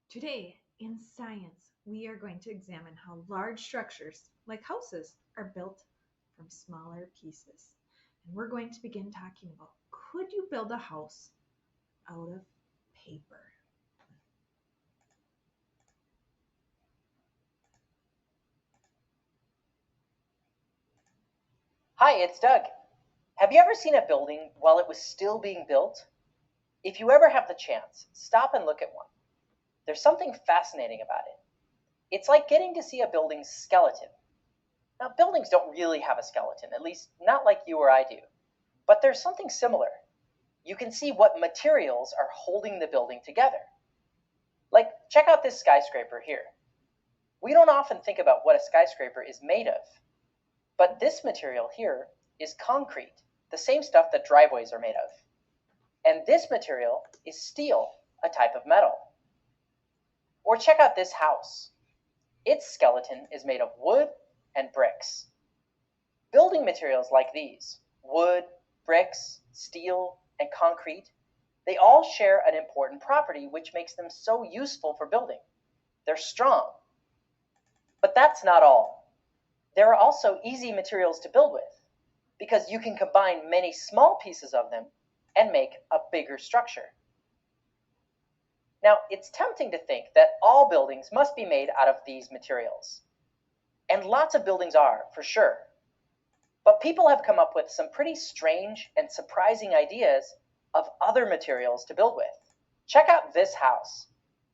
Today, in science, we are going to examine how large structures, like houses, are built from smaller pieces. And we're going to begin talking about, could you build a house out of paper? Hi, it's Doug. Have you ever seen a building while it was still being built? If you ever have the chance, stop and look at one. There's something fascinating about it. It's like getting to see a building's skeleton. Now, buildings don't really have a skeleton, at least not like you or I do, but there's something similar. You can see what materials are holding the building together. Like, check out this skyscraper here. We don't often think about what a skyscraper is made of, but this material here is concrete, the same stuff that driveways are made of. And this material is steel, a type of metal. Or check out this house. Its skeleton is made of wood and bricks. Building materials like these, wood, bricks, steel, and concrete, they all share an important property which makes them so useful for building. They're strong. But that's not all. There are also easy materials to build with, because you can combine many small pieces of them and make a bigger structure. Now, it's tempting to think that all buildings must be made out of these materials. And lots of buildings are, for sure. But people have come up with some pretty strange and surprising ideas of other materials to build with. Check out this house.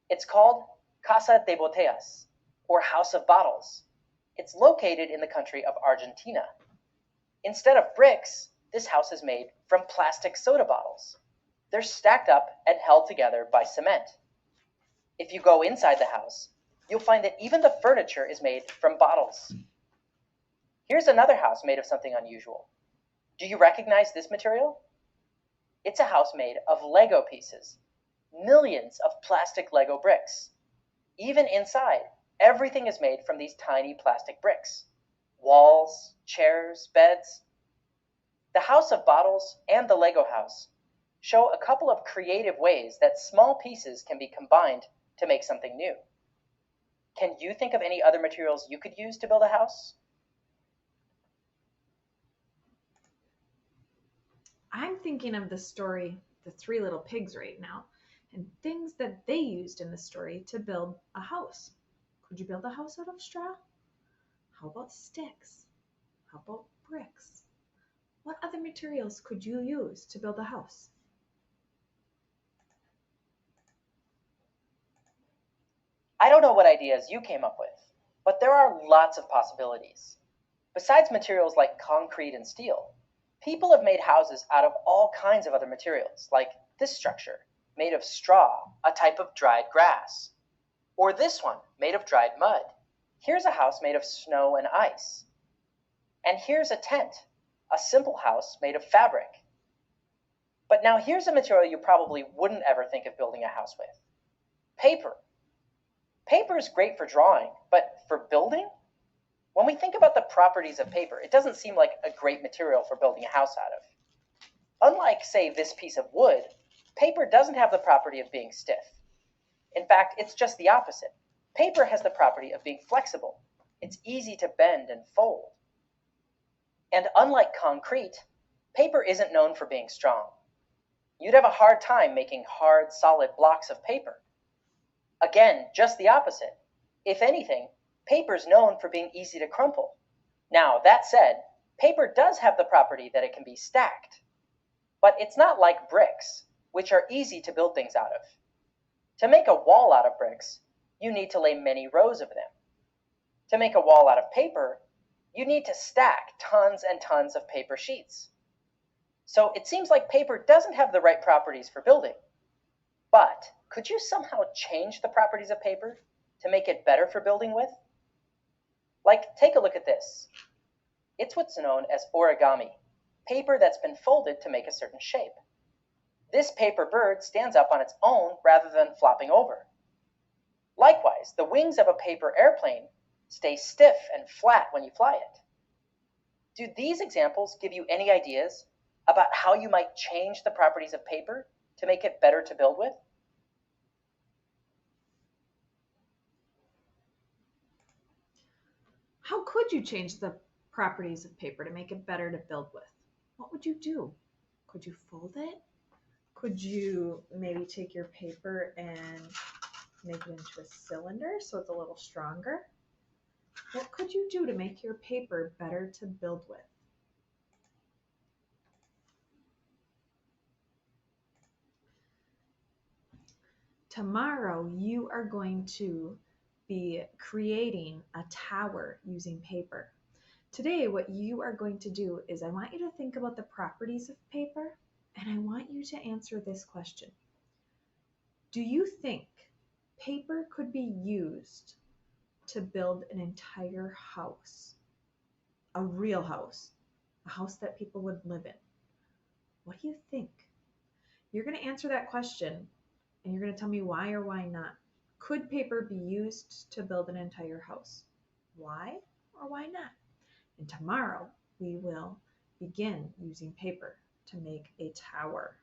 It's called Casa de Botellas, or House of Bottles. It's located in the country of Argentina. Instead of bricks, this house is made from plastic soda bottles. They're stacked up and held together by cement. If you go inside the house, you'll find that even the furniture is made from bottles. Here's another house made of something unusual. Do you recognize this material? It's a house made of Lego pieces, millions of plastic Lego bricks. Even inside, everything is made from these tiny plastic bricks. Walls, chairs, beds. The House of Bottles and the Lego house show a couple of creative ways that small pieces can be combined to make something new. Can you think of any other materials you could use to build a house? I'm thinking of the story, The Three Little Pigs, right now, and things that they used in the story to build a house. Could you build a house out of straw? How about sticks? How about bricks? What other materials could you use to build a house? I don't know what ideas you came up with, but there are lots of possibilities. Besides materials like concrete and steel, people have made houses out of all kinds of other materials, like this structure, made of straw, a type of dried grass, or this one, made of dried mud. Here's a house made of snow and ice. And here's a tent, a simple house made of fabric. But now here's a material you probably wouldn't ever think of building a house with. Paper. Paper is great for drawing, but for building? When we think about the properties of paper, it doesn't seem like a great material for building a house out of. Unlike, say, this piece of wood, paper doesn't have the property of being stiff. In fact, it's just the opposite. Paper has the property of being flexible. It's easy to bend and fold. And unlike concrete, paper isn't known for being strong. You'd have a hard time making hard, solid blocks of paper. Again, just the opposite. If anything, paper's known for being easy to crumple. Now, that said, paper does have the property that it can be stacked. But it's not like bricks, which are easy to build things out of. To make a wall out of bricks, you need to lay many rows of them. To make a wall out of paper, you need to stack tons and tons of paper sheets. So it seems like paper doesn't have the right properties for building. But could you somehow change the properties of paper to make it better for building with? Like, take a look at this. It's what's known as origami, paper that's been folded to make a certain shape. This paper bird stands up on its own rather than flopping over. Likewise, the wings of a paper airplane stay stiff and flat when you fly it. Do these examples give you any ideas about how you might change the properties of paper to make it better to build with? How could you change the properties of paper to make it better to build with? What would you do? Could you fold it? Could you maybe take your paper and make it into a cylinder so it's a little stronger? What could you do to make your paper better to build with? Tomorrow, you are going to be creating a tower using paper. Today, what you are going to do is I want you to think about the properties of paper, and I want you to answer this question. Do you think paper could be used to build an entire house? A real house, a house that people would live in. What do you think? You're going to answer that question and you're going to tell me why or why not. Could paper be used to build an entire house? Why or why not? And tomorrow we will begin using paper to make a tower.